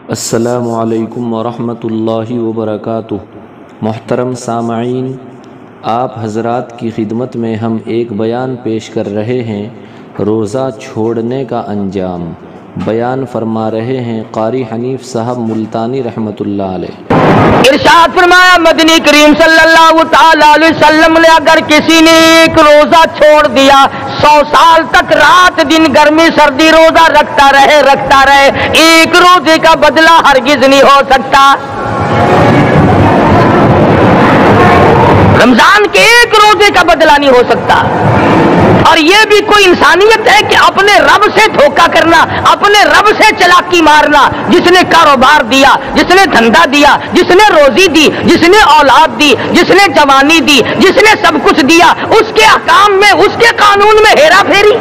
السلام علیکم ورحمۃ اللہ وبرکاتہ۔ محترم سامعین، آپ حضرات کی خدمت میں ہم ایک بیان پیش کر رہے ہیں، روزہ چھوڑنے کا انجام۔ بیان فرما رہے ہیں قاری حنیف صاحب ملتانی رحمۃ اللہ علیہ۔ ارشاد فرمایا مدنی کریم صلی اللہ تعالی علیہ وسلم نے اگر کسی نے ایک روزہ چھوڑ دیا، 100 سال تک رات دن گرمی سردی روزہ رکھتا رہے، ایک روزے کا بدلہ ہرگز نہیں ہو سکتا۔ رمضان کے ایک روزے کا بدلہ نہیں ہو سکتا۔ اور یہ بھی کوئی انسانیت ہے کہ اپنے رب سے دھوکہ کرنا، اپنے رب سے چلاکی مارنا؟ جس نے کاروبار دیا، جس نے دھندا دیا، جس نے روزی دی، جس نے اولاد دی، جس نے جوانی دی، جس نے سب کچھ دیا، اس کے احکام میں، اس کے قانون میں ہیرا پھیری۔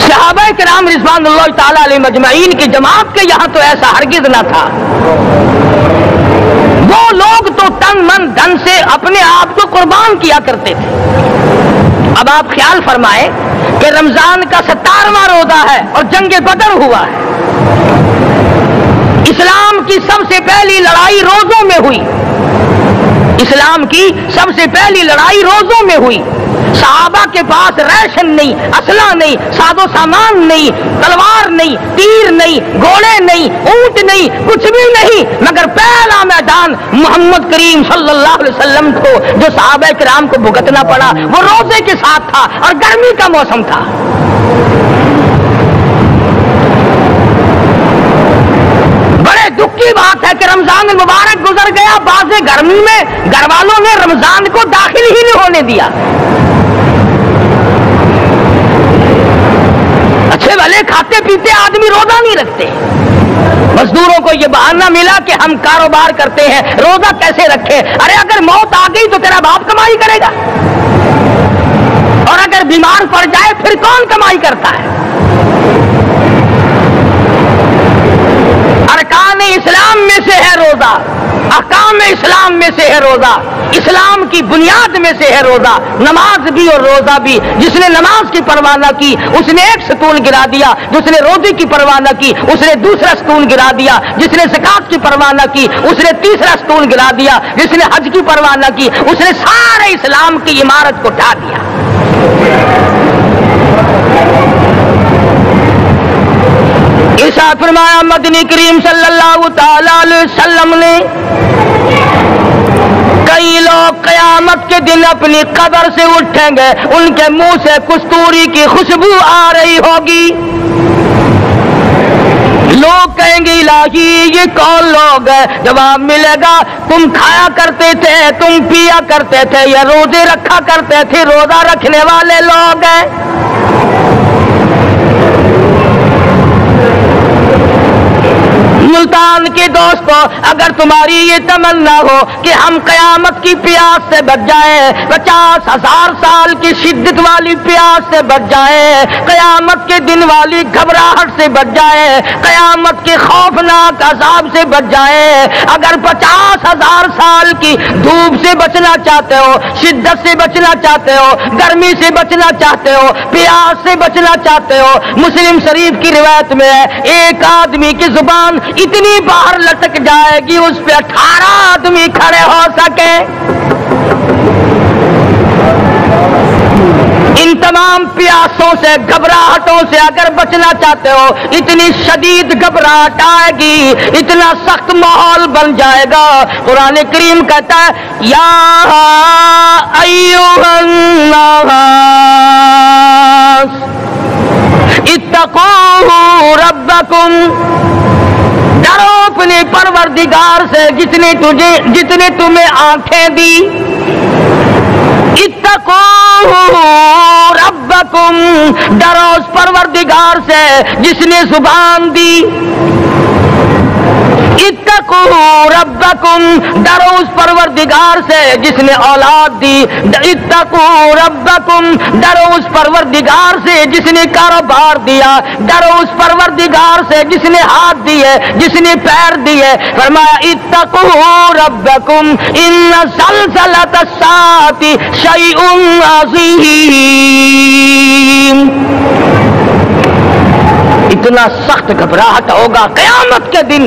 صحابہ کرام رضوان اللہ تعالی علیہ مجمعین کی جماعت کے یہاں تو ایسا ہرگز نہ تھا۔ وہ لوگ تو تن من دھن سے اپنے آپ کو قربان کیا کرتے تھے۔ اب آپ خیال فرمائیں کہ رمضان کا 17واں روزہ ہے اور جنگ بدر ہوا ہے۔ اسلام کی سب سے پہلی لڑائی روزوں میں ہوئی، اسلام کی سب سے پہلی لڑائی روزوں میں ہوئی۔ صحابہ کے پاس ریشن نہیں، اسلحہ نہیں، ساز و سامان نہیں، تلوار نہیں، تیر نہیں، گھوڑے نہیں، اونٹ نہیں، کچھ بھی نہیں، مگر پہلا میدان محمد کریم صلی اللہ علیہ وسلم کو جو صحابہ کرام کو بھگتنا پڑا وہ روزے کے ساتھ تھا اور گرمی کا موسم تھا۔ بڑے دکھ کی بات ہے کہ رمضان المبارک گزر گیا، بعض گرمی میں گھر والوں نے رمضان کو داخل ہی نہیں ہونے دیا۔ اچھے بھلے کھاتے پیتے آدمی روزہ نہیں رکھتے۔ مزدوروں کو یہ بہانہ ملا کہ ہم کاروبار کرتے ہیں، روزہ کیسے رکھے؟ ارے اگر موت آ گئی تو تیرا باپ کمائی کرے گا، اور اگر بیمار پڑ جائے پھر کون کمائی کرتا ہے؟ ارکان اسلام میں سے ہے روزہ، احکام اسلام میں سے ہے روزہ، اسلام کی بنیاد میں سے ہے روزہ۔ نماز بھی اور روزہ بھی۔ جس نے نماز کی پرواہ نہ کی اس نے ایک ستون گرا دیا، جس نے روزے کی پرواہ نہ کی اس نے دوسرا ستون گرا دیا، جس نے زکات کی پرواہ نہ کی اس نے تیسرا ستون گرا دیا، جس نے حج کی پرواہ نہ کی اس نے سارے اسلام کی عمارت کو ڈھا دیا۔ ارشاد فرمایا مدنی کریم صلی اللہ تعالی علیہ وسلم نے، کئی لوگ قیامت کے دن اپنی قبر سے اٹھیں گے، ان کے منہ سے کستوری کی خوشبو آ رہی ہوگی۔ لوگ کہیں گے الہی یہ کون لوگ ہیں؟ جواب ملے گا تم کھایا کرتے تھے، تم پیا کرتے تھے، یا روزے رکھا کرتے تھے، روزہ رکھنے والے لوگ ہیں۔ ملتان کے دوستو، اگر تمہاری یہ تمنا ہو کہ ہم قیامت کی پیاس سے بچ جائیں، 50,000 سال کی شدت والی پیاس سے بچ جائیں، قیامت کے دن والی گھبراہٹ سے بچ جائیں، قیامت کے خوفناک عذاب سے بچ جائیں، اگر 50,000 سال کی دھوپ سے بچنا چاہتے ہو، شدت سے بچنا چاہتے ہو، گرمی سے بچنا چاہتے ہو، پیاس سے بچنا چاہتے ہو، مسلم شریف کی روایت میں ہے ایک آدمی کی زبان اتنی باہر لٹک جائے گی اس پہ 18 آدمی کھڑے ہو سکے۔ ان تمام پیاسوں سے، گھبراہٹوں سے اگر بچنا چاہتے ہو، اتنی شدید گھبراہٹ آئے گی، اتنا سخت ماحول بن جائے گا۔ قرآن کریم کہتا ہے یا ایھا الناس اتقوا ربکم، ڈرو اپنے پروردگار سے جس نے تمہیں آنکھیں دی۔ اتقوا ربکم، ڈرو اس پروردگار سے جس نے زبان دی۔ اتقوا ربکم، ڈرو اس پروردگار سے جس نے اولاد دی۔ اتقوا ربکم، ڈرو اس پروردگار سے جس نے کاروبار دیا۔ ڈرو اس پروردگار سے جس نے ہاتھ دیے، جس نے پیر دیے۔ فرمایا اتقوا ربکم ان زلزلۃ الساعۃ شیء عظیم۔ کتنا سخت گھبراہٹ ہوگا قیامت کے دن۔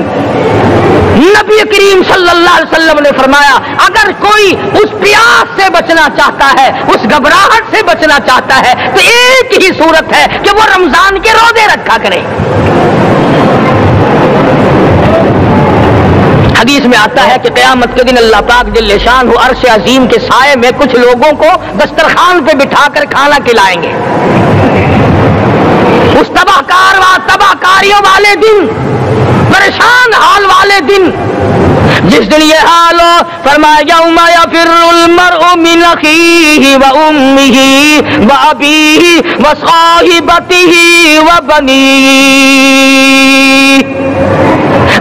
نبی کریم صلی اللہ علیہ وسلم نے فرمایا اگر کوئی اس پیاس سے بچنا چاہتا ہے، اس گھبراہٹ سے بچنا چاہتا ہے تو ایک ہی صورت ہے کہ وہ رمضان کے روزے رکھا کرے۔ حدیث میں آتا ہے کہ قیامت کے دن اللہ پاک جل شان ہو عرش عظیم کے سائے میں کچھ لوگوں کو دسترخوان پہ بٹھا کر کھانا کھلائیں گے۔ اس تباہ کاریوں والے دن، پریشان حال والے دن، جس دن یہ حال ہو، فرمایا یوم یفر المرء من اخیہ و امہ و ابیہ و صاحبتہ و بنیہ۔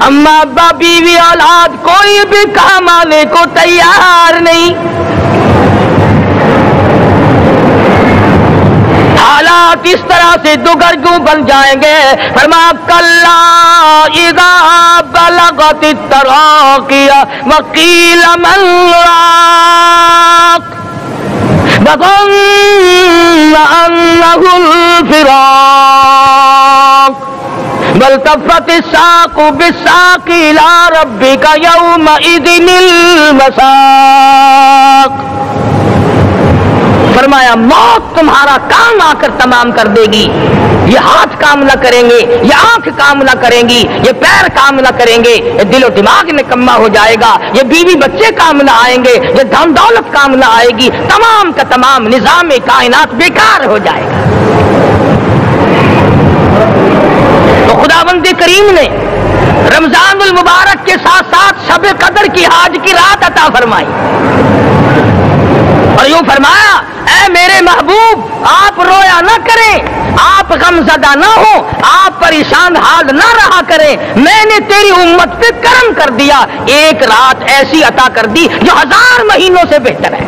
اما ابا بیوی اولاد کوئی بھی کام آنے کو تیار نہیں۔ حالات اس طرح سے دگرگوں بن جائیں گے۔ فرمایا کلا اذا بلغت التراقی وقیل من راق وظن انہ الفراق والتفت الساق بالساق الى ربک یومئذ المساق۔ فرمایا موت تمہارا کام آ کر تمام کر دے گی۔ یہ ہاتھ کام نہ کریں گے، یہ آنکھ کام نہ کریں گی، یہ پیر کام نہ کریں گے، یہ دل و دماغ نکما ہو جائے گا، یہ بیوی بچے کام نہ آئیں گے، یہ دھن دولت کام نہ آئے گی، تمام کا تمام نظام کائنات بیکار ہو جائے گا۔ تو خداوند کریم نے رمضان المبارک کے ساتھ ساتھ شب قدر کی حاج کی رات عطا فرمائی اور یوں فرمایا اے میرے محبوب آپ رویا نہ کریں، آپ غم زدہ نہ ہو، آپ پریشان حال نہ رہا کریں، میں نے تیری امت پہ کرم کر دیا، ایک رات ایسی عطا کر دی جو 1000 مہینوں سے بہتر ہے۔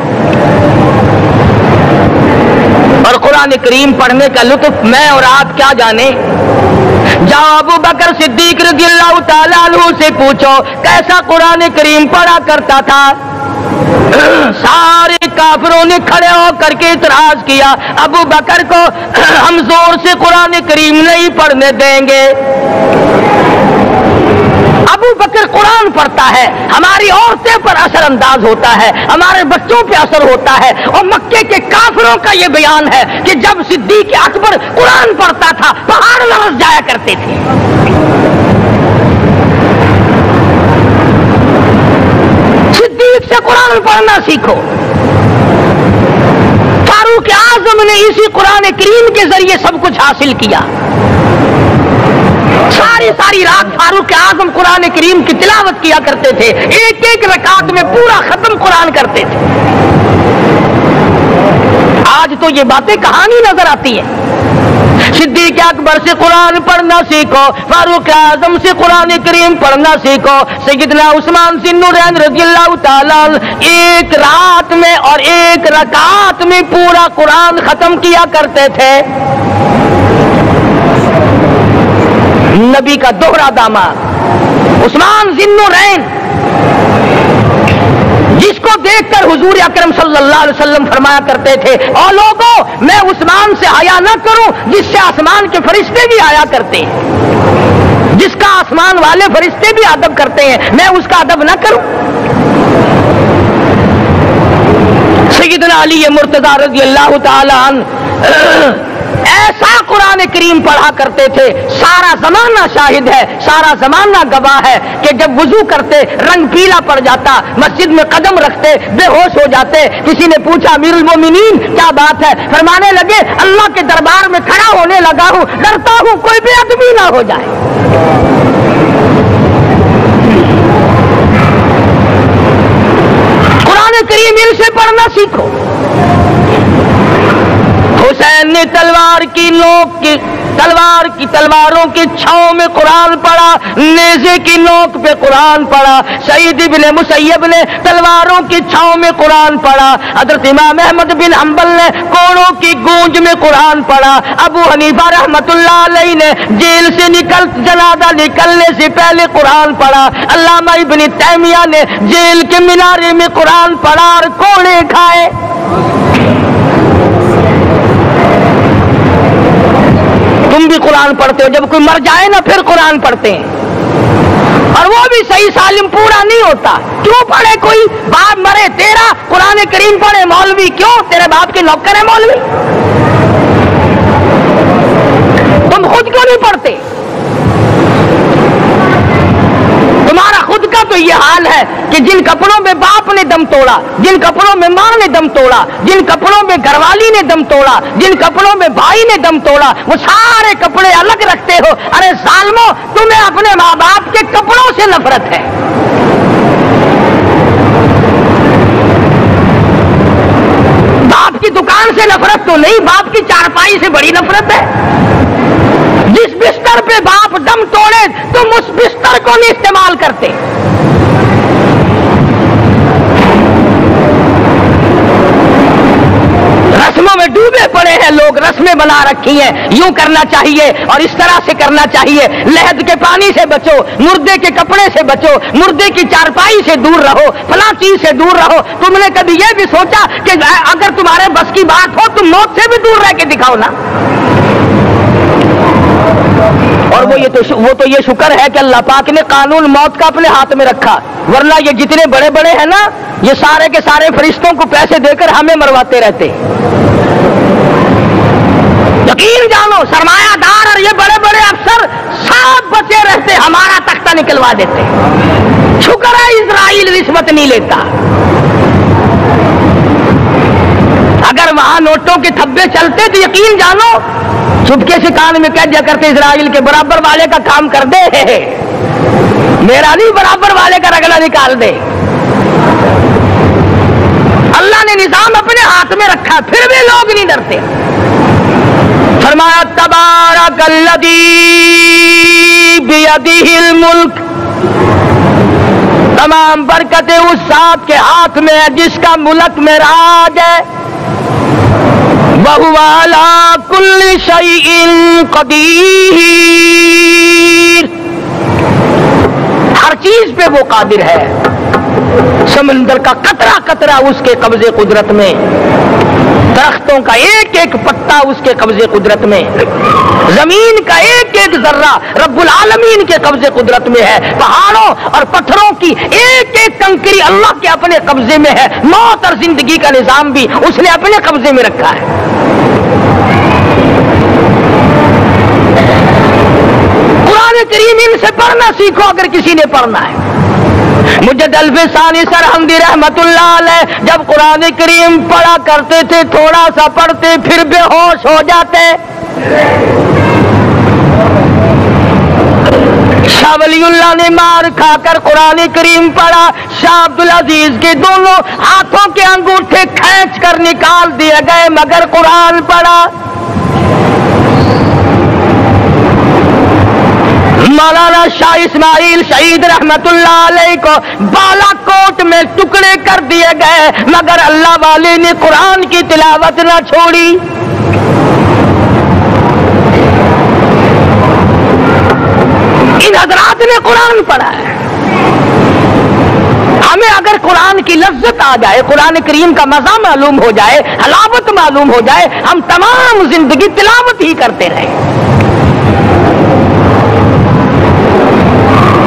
اور قرآن کریم پڑھنے کا لطف میں اور آپ کیا جانے۔ جاؤ ابو بکر صدیق رضی اللہ تعالیٰ عنہ سے پوچھو کیسا قرآن کریم پڑھا کرتا تھا۔ سارے کافروں نے کھڑے ہو کر کے اعتراض کیا ابو بکر کو ہم زور سے قرآن کریم نہیں پڑھنے دیں گے۔ ابو بکر قرآن پڑھتا ہے، ہماری عورتیں پر اثر انداز ہوتا ہے، ہمارے بچوں پہ اثر ہوتا ہے، اور مکے کے کافروں کا یہ بیان ہے کہ جب صدیق اکبر قرآن پڑھتا تھا پہاڑ لرز جایا کرتے تھے۔ صدیق سے قرآن پڑھنا سیکھو۔ فاروق اعظم نے اسی قرآن کریم کے ذریعے سب کچھ حاصل کیا۔ ساری رات فاروق اعظم قرآن کریم کی تلاوت کیا کرتے تھے، ایک ایک رکعت میں پورا ختم قرآن کرتے تھے۔ آج تو یہ باتیں کہانی نظر آتی ہیں۔ صدیق اکبر سے قرآن پڑھنا سیکھو، فاروق اعظم سے قرآن کریم پڑھنا سیکھو۔ سیدنا عثمان ذی النورین رضی اللہ تعالیٰ ایک رات میں اور ایک رکعت میں پورا قرآن ختم کیا کرتے تھے۔ نبی کا دوہرا داماد عثمان ذی النورین، جس کو دیکھ کر حضور اکرم صلی اللہ علیہ وسلم فرمایا کرتے تھے او لوگوں میں عثمان سے حیا نہ کروں جس سے آسمان کے فرشتے بھی حیا کرتے ہیں، جس کا آسمان والے فرشتے بھی ادب کرتے ہیں، میں اس کا ادب نہ کروں۔ سیدنا علی مرتضی رضی اللہ تعالی عنہ ایسا قرآن کریم پڑھا کرتے تھے، سارا زمانہ شاہد ہے، سارا زمانہ گواہ ہے کہ جب وضو کرتے رنگ پیلا پڑ جاتا، مسجد میں قدم رکھتے بے ہوش ہو جاتے۔ کسی نے پوچھا امیر المومنین کیا بات ہے؟ فرمانے لگے اللہ کے دربار میں کھڑا ہونے لگا ہوں، ڈرتا ہوں کوئی بے ادبی نہ ہو جائے۔ قرآن کریم ان سے پڑھنا سیکھو۔ حسین نے تلواروں کی چھاؤں میں قرآن پڑھا، نیزے کی نوک پہ قرآن پڑھا۔ سعید بن مسیب نے تلواروں کی چھاؤں میں قرآن پڑھا۔ حضرت امام احمد بن حنبل نے کوڑوں کی گونج میں قرآن پڑھا۔ ابو حنیفہ رحمۃ اللہ علیہ نے جیل سے جنازہ نکلنے سے پہلے قرآن پڑھا۔ علامہ ابن تیمیہ نے جیل کے مینارے میں قرآن پڑھا اور کوڑے کھائے۔ تم بھی قرآن پڑھتے ہو، جب کوئی مر جائے نا پھر قرآن پڑھتے ہیں، اور وہ بھی صحیح سالم پورا نہیں ہوتا۔ کیوں پڑھے؟ کوئی باپ مرے تیرا قرآن کریم پڑھے مولوی، کیوں؟ تیرے باپ کے نوکر ہے مولوی؟ تم خود کیوں نہیں پڑھتے؟ تمہارا خود کا تو یہ حال ہے کہ جن کپڑوں میں باپ نے دم توڑا، جن کپڑوں میں ماں نے دم توڑا، جن کپڑوں میں گھر والی نے دم توڑا، جن کپڑوں میں بھائی نے دم توڑا، وہ سارے کپڑے الگ رکھتے ہو۔ ارے ظالمو، تمہیں اپنے ماں باپ کے کپڑوں سے نفرت ہے۔ باپ کی دکان سے نفرت تو نہیں، باپ کی چارپائی سے بڑی نفرت ہے۔ جس بستر پہ باپ دم توڑے تم اس بستر کو نہیں استعمال کرتے۔ رسموں میں ڈوبے پڑے ہیں لوگ، رسمیں بنا رکھی ہیں، یوں کرنا چاہیے اور اس طرح سے کرنا چاہیے، لہد کے پانی سے بچو، مردے کے کپڑے سے بچو، مردے کی چارپائی سے دور رہو، فلاں چیز سے دور رہو۔ تم نے کبھی یہ بھی سوچا کہ اگر تمہارے بس کی بات ہو تم موت سے بھی دور رہ کے دکھاؤ نا؟ اور وہ تو یہ شکر ہے کہ اللہ پاک نے قانون موت کا اپنے ہاتھ میں رکھا، ورنہ یہ جتنے بڑے بڑے ہیں نا، یہ سارے کے سارے فرشتوں کو پیسے دے کر ہمیں مرواتے رہتے۔ یقین جانو، سرمایہ دار اور یہ بڑے بڑے افسر سب بچے رہتے، ہمارا تختہ نکلوا دیتے۔ شکر ہے اسرائیل رشوت نہیں لیتا۔ اگر وہاں نوٹوں کے تھبے چلتے تو یقین جانو چپکے سے کان میں کہہ دیا کرتے اسرائیل کے برابر والے کا کام کر دے، میرا نہیں، برابر والے کا رگڑا نکال دے۔ اللہ نے نظام اپنے ہاتھ میں رکھا، پھر بھی لوگ نہیں ڈرتے۔ فرمایا تبارک الذی بیدہ الملک، تمام برکتیں اس ذات کے ہاتھ میں ہے جس کا ملک میں راج ہے۔ وَهُوَ عَلَىٰ كُلِّ شَيْءٍ قَدِيرٌ، ہر چیز پہ وہ قادر ہے۔ سمندر کا قطرہ قطرہ اس کے قبضے قدرت میں، درختوں کا ایک ایک پتا اس کے قبضے قدرت میں، زمین کا ایک ایک ذرہ رب العالمین کے قبضے قدرت میں ہے، پہاڑوں اور پتھروں کی ایک ایک کنکری اللہ کے اپنے قبضے میں ہے، موت اور زندگی کا نظام بھی اس نے اپنے قبضے میں رکھا ہے۔ قرآن کریم ان سے پڑھنا سیکھو اگر کسی نے پڑھنا ہے۔ مجد الفسانی سرہندی رحمت اللہ علیہ جب قرآن کریم پڑھا کرتے تھے تھوڑا سا پڑھتے پھر بے ہوش ہو جاتے۔ شاہ ولی اللہ نے مار کھا کر قرآن کریم پڑھا، شاہ عبدالعزیز کے دونوں ہاتھوں کے انگوٹھے کھینچ کر نکال دیے گئے مگر قرآن پڑھا۔ مولانا شاہ اسماعیل شہید رحمت اللہ علیہ کو بالا کوٹ میں ٹکڑے کر دیے گئے مگر اللہ والے نے قرآن کی تلاوت نہ چھوڑی۔ ان حضرات نے قرآن پڑھا ہے۔ ہمیں اگر قرآن کی لذت آ جائے، قرآن کریم کا مزہ معلوم ہو جائے، حلاوت معلوم ہو جائے، ہم تمام زندگی تلاوت ہی کرتے رہیں۔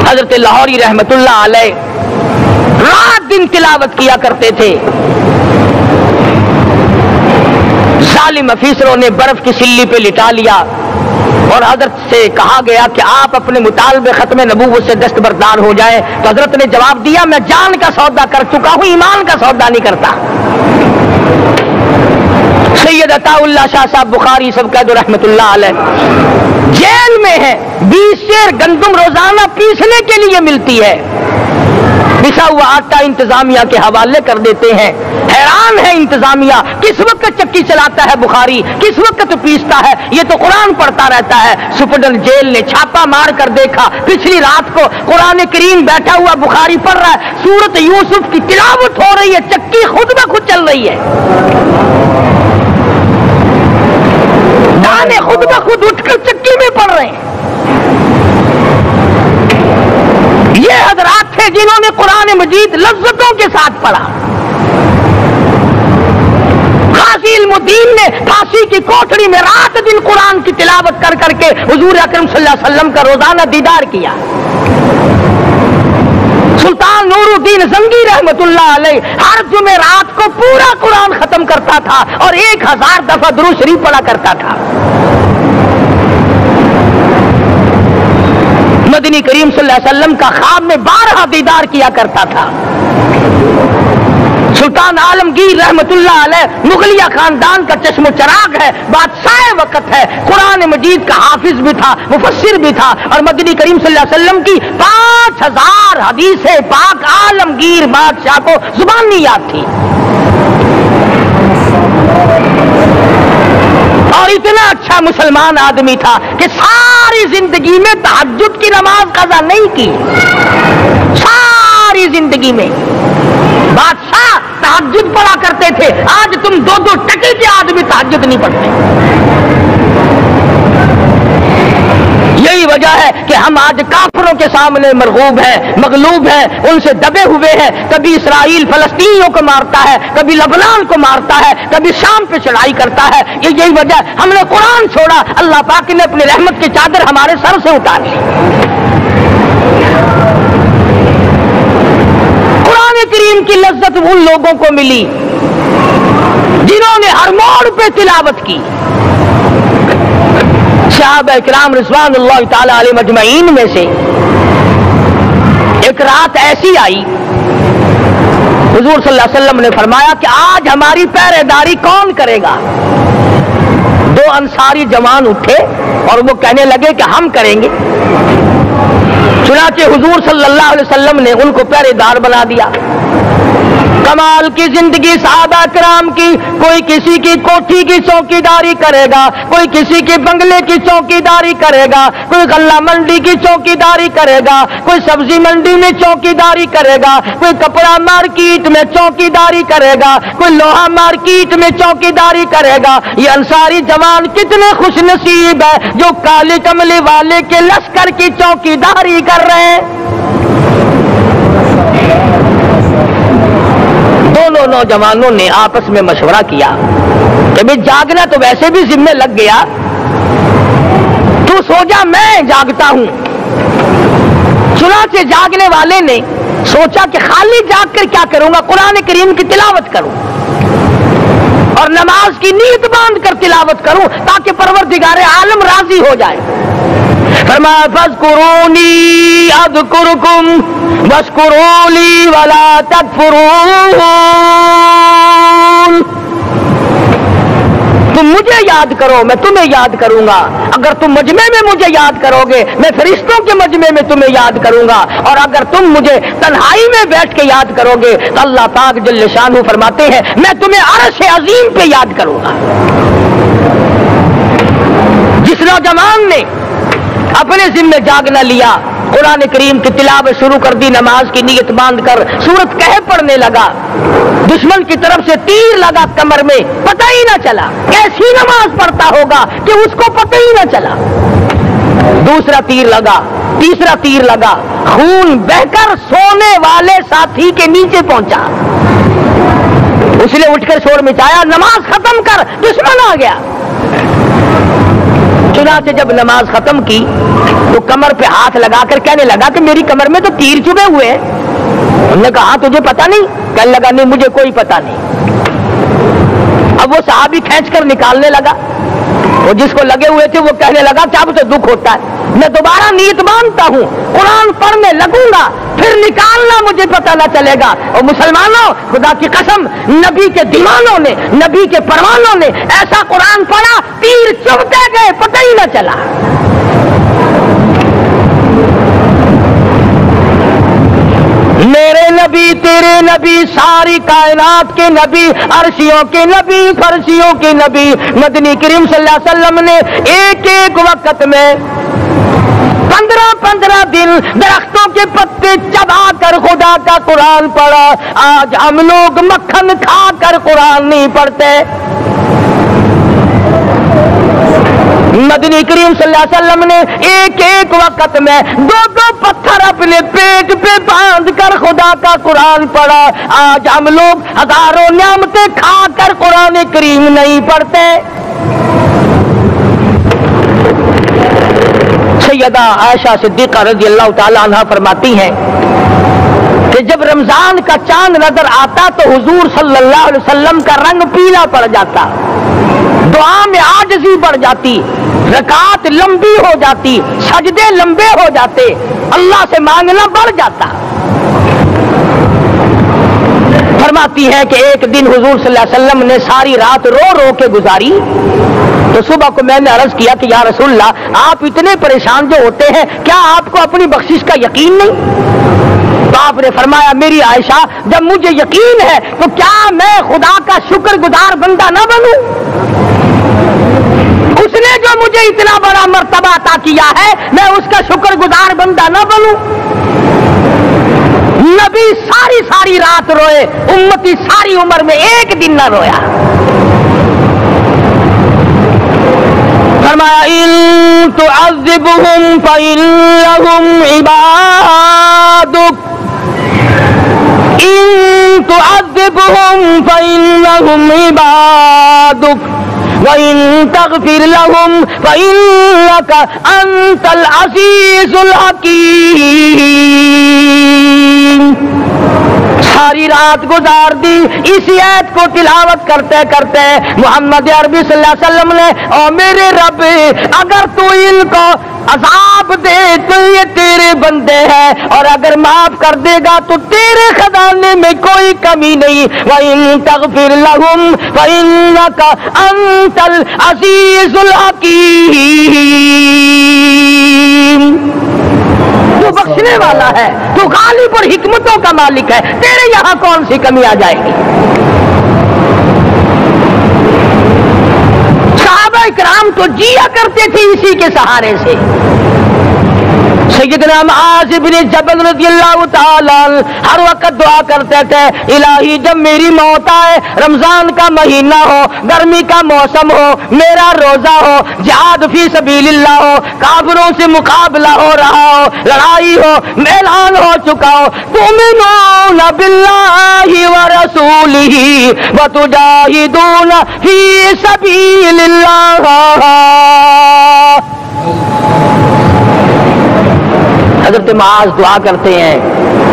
حضرت لاہوری رحمت اللہ علیہ رات دن تلاوت کیا کرتے تھے۔ ظالم افیسروں نے برف کی سلی پہ لٹا لیا اور حضرت سے کہا گیا کہ آپ اپنے مطالبے ختم نبوت سے دستبردار ہو جائیں، تو حضرت نے جواب دیا میں جان کا سودا کر چکا ہوں، ایمان کا سودا نہیں کرتا۔ سید عطا اللہ شاہ صاحب بخاری سب کہہ دو رحمت اللہ علیہ جیل میں ہے، 20 سیر گندم روزانہ پیسنے کے لیے ملتی ہے، پسا ہوا آٹا انتظامیہ کے حوالے کر دیتے ہیں۔ حیران ہے انتظامیہ، کس وقت چکی چلاتا ہے بخاری، کس وقت پیستا ہے، یہ تو قرآن پڑھتا رہتا ہے۔ سپرڈنٹ جیل نے چھاپا مار کر دیکھا، پچھلی رات کو قرآن کریم بیٹھا ہوا بخاری پڑھ رہا ہے، سورت یوسف کی تلاوت ہو رہی ہے، چکی خود بخود چل رہی ہے، دانے خود بخود اٹھ کر چکی میں پڑھ رہے ہیں۔ یہ حضرات تھے جنہوں نے قرآن مجید لذتوں کے ساتھ پڑھا۔ غازی علم الدین نے پھانسی کی کوٹڑی میں رات دن قرآن کی تلاوت کر کر کے حضور اکرم صلی اللہ علیہ وسلم کا روزانہ دیدار کیا۔ سلطان نور الدین زنگی رحمت اللہ علیہ ہر جمعرات کو پورا قرآن ختم کرتا تھا اور 1000 دفعہ درود شریف پڑھا کرتا تھا۔ مدنی کریم صلی اللہ علیہ وسلم کا خواب میں 12 دیدار کیا کرتا تھا۔ سلطان عالمگیر رحمت اللہ علیہ مغلیہ خاندان کا چشم و چراغ ہے، بادشاہ وقت ہے، قرآن مجید کا حافظ بھی تھا، مفسر بھی تھا، اور مدنی کریم صلی اللہ علیہ وسلم کی 5000 حدیث پاک عالمگیر بادشاہ کو زبان نہیں یاد تھی، اور اتنا اچھا مسلمان آدمی تھا کہ ساری زندگی میں تہجد کی نماز قضا نہیں کی، ساری زندگی میں۔ بادشاہ تہجد پڑھا کرتے تھے، آج تم 2 ٹکے کے آدمی تہجد نہیں پڑھتے۔ یہی وجہ ہے کہ ہم آج کافروں کے سامنے مرغوب ہیں، مغلوب ہیں، ان سے دبے ہوئے ہیں۔ کبھی اسرائیل فلسطینیوں کو مارتا ہے، کبھی لبنان کو مارتا ہے، کبھی شام پہ چڑھائی کرتا ہے۔ یہی وجہ ہے ہم نے قرآن چھوڑا، اللہ پاک نے اپنی رحمت کی چادر ہمارے سر سے اتاری۔ قرآن کریم کی لذت ان لوگوں کو ملی جنہوں نے ہر موڑ پہ تلاوت کی۔ صحابہ اکرام رضوان اللہ تعالی علیہ مجمعین میں سے ایک رات ایسی آئی، حضور صلی اللہ علیہ وسلم نے فرمایا کہ آج ہماری پہرے داری کون کرے گا؟ 2 انصاری جوان اٹھے اور وہ کہنے لگے کہ ہم کریں گے۔ چنانچہ حضور صلی اللہ علیہ وسلم نے ان کو پہرے دار بنا دیا۔ کمال کی زندگی صحابہ کرام کی، کوئی کسی کی کوٹھی کی چوکیداری کرے گا، کوئی کسی کے بنگلے کی چوکیداری کرے گا، کوئی غلہ منڈی کی چوکیداری کرے گا، کوئی سبزی منڈی میں چوکیداری کرے گا، کوئی کپڑا مارکیٹ میں چوکیداری کرے گا، کوئی لوہا مارکیٹ میں چوکیداری کرے گا۔ یہ انصاری جوان کتنے خوش نصیب ہے جو کالے کملے والے کے لشکر کی چوکیداری کر رہے ہیں۔ دونوں نوجوانوں نے آپس میں مشورہ کیا کہ بھی جاگنا تو ویسے بھی ذمہ لگ گیا، تو سو جا میں جاگتا ہوں۔ چنانچہ جاگنے والے نے سوچا کہ خالی جاگ کر کیا کروں گا، قرآن کریم کی تلاوت کروں اور نماز کی نیت باندھ کر تلاوت کروں تاکہ پروردگار عالم راضی ہو جائے۔ فرمایا فاذکرونی اذکرکم واشکروا لی ولا تکفرون، تم مجھے یاد کرو میں تمہیں یاد کروں گا، اگر تم مجمع میں مجھے یاد کرو گے میں فرشتوں کے مجمع میں تمہیں یاد کروں گا، اور اگر تم مجھے تنہائی میں بیٹھ کے یاد کرو گے تو اللہ پاک جل شانہ فرماتے ہیں میں تمہیں عرش عظیم پہ یاد کروں گا۔ جس نوجوان نے اپنے ذمہ جاگنا لیا، قرآن کریم کی تلاوت شروع کر دی، نماز کی نیت باندھ کر سورت کہف پڑھنے لگا، دشمن کی طرف سے تیر لگا کمر میں، پتہ ہی نہ چلا کیسی نماز پڑھتا ہوگا کہ اس کو پتہ ہی نہ چلا۔ دوسرا تیر لگا، تیسرا تیر لگا، خون بہ کر سونے والے ساتھی کے نیچے پہنچا، اس نے اٹھ کر شور مچایا نماز ختم کر دشمن آ گیا۔ چنانچہ جب نماز ختم کی تو کمر پہ ہاتھ لگا کر کہنے لگا کہ میری کمر میں تو تیر چبھے ہوئے ہیں۔ انہوں نے کہا تجھے پتہ نہیں؟ کہنے لگا نہیں مجھے کوئی پتہ نہیں۔ اب وہ صحابی کھینچ کر نکالنے لگا، وہ جس کو لگے ہوئے تھے وہ کہنے لگا کیا مجھے دکھ ہوتا ہے، میں دوبارہ نیت باندھتا ہوں، قرآن پڑھنے لگوں گا، پھر نکالنا مجھے پتہ نہ چلے گا۔ اور مسلمانوں خدا کی قسم نبی کے دیوانوں نے، نبی کے پروانوں نے ایسا قرآن پڑھا تیر چبھتے گئے پتہ ہی نہ چلا۔ میرے نبی تیرے نبی ساری کائنات کے نبی، عرشیوں کے نبی، فرشیوں کے نبی مدنی کریم صلی اللہ علیہ وسلم نے ایک ایک وقت میں 15 دن درختوں کے پتے چبا کر خدا کا قرآن پڑھا۔ آج ہم لوگ مکھن کھا کر قرآن نہیں پڑھتے، مدنی کریم صلی اللہ علیہ وسلم نے ایک ایک وقت میں 2 پتھر اپنے پیٹ پہ باندھ کر خدا کا قرآن پڑھا. آج ہم لوگ ہزاروں نعمتیں کھا کر قرآن کریم نہیں پڑھتے. سیدہ عائشہ صدیقہ رضی اللہ تعالی عنہا فرماتی ہیں کہ جب رمضان کا چاند نظر آتا تو حضور صلی اللہ علیہ وسلم کا رنگ پیلا پڑ جاتا, دعا میں عاجزی بڑھ جاتی, رکعات لمبی ہو جاتی, سجدے لمبے ہو جاتے, اللہ سے مانگنا بڑھ جاتا. فرماتی ہے کہ ایک دن حضور صلی اللہ علیہ وسلم نے ساری رات رو رو کے گزاری. تو صبح کو میں نے عرض کیا کہ یا رسول اللہ, آپ اتنے پریشان جو ہوتے ہیں, کیا آپ کو اپنی بخشش کا یقین نہیں؟ تو آپ نے فرمایا میری عائشہ, جب مجھے یقین ہے تو کیا میں خدا کا شکر گزار بندہ نہ بنوں؟ اس نے جو مجھے اتنا بڑا مرتبہ عطا کیا ہے, میں اس کا شکر گزار بندہ نہ بنوں؟ نبی ساری رات روئے, امتی ساری عمر میں ایک دن نہ رویا. فرمایا ان تعذبهم فإنهم عبادك, ان تعذبهم فإنهم عبادك وإن تغفر لهم فإنك أنت العزيز الحكيم. ساری رات گزار دی اسی آیت کو تلاوت کرتے کرتے. محمد عربی صلی اللہ علیہ وسلم نے, او میرے رب, اگر تو ان کو عذاب دے تو یہ تیرے بندے ہیں, اور اگر معاف کر دے گا تو تیرے خزانے میں کوئی کمی نہیں. وَإِن تَغْفِرْ لَهُمْ فَإِنَّكَ أَنْتَ الْعَزِيزُ الْحَكِيمُ. تو بخشنے والا ہے, تو غالب اور حکمتوں کا مالک ہے, تیرے یہاں کون سی کمی آ جائے گی؟ صحابہ کرام تو جیا کرتے تھے اسی کے سہارے سے. سیدنا معاذ بن جبل رضی اللہ تعالی ہر وقت دعا کرتے تھے, الہی جب میری موت آئے, رمضان کا مہینہ ہو, گرمی کا موسم ہو, میرا روزہ ہو, جہاد فی سبیل اللہ ہو, کافروں سے مقابلہ ہو رہا ہو, لڑائی ہو, اعلان ہو چکا ہو, تؤمنون باللہ ورسولہ وتجاہدون فی سبیل اللہ. حضرت معاذ دعا کرتے ہیں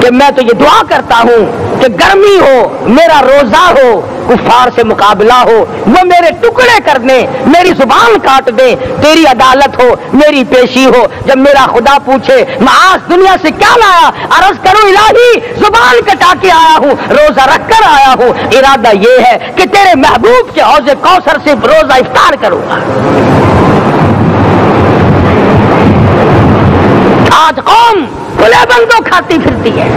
کہ میں تو یہ دعا کرتا ہوں کہ گرمی ہو, میرا روزہ ہو, کفار سے مقابلہ ہو, وہ میرے ٹکڑے کر دیں, میری زبان کاٹ دیں, تیری عدالت ہو, میری پیشی ہو. جب میرا خدا پوچھے معاذ دنیا سے کیا لایا, عرض کرو الہی زبان کٹا کے آیا ہوں, روزہ رکھ کر آیا ہوں, ارادہ یہ ہے کہ تیرے محبوب کے حوض کوثر سے روزہ افطار کروں گا. آج قوم کھلے بندوں کھاتی پھرتی ہے,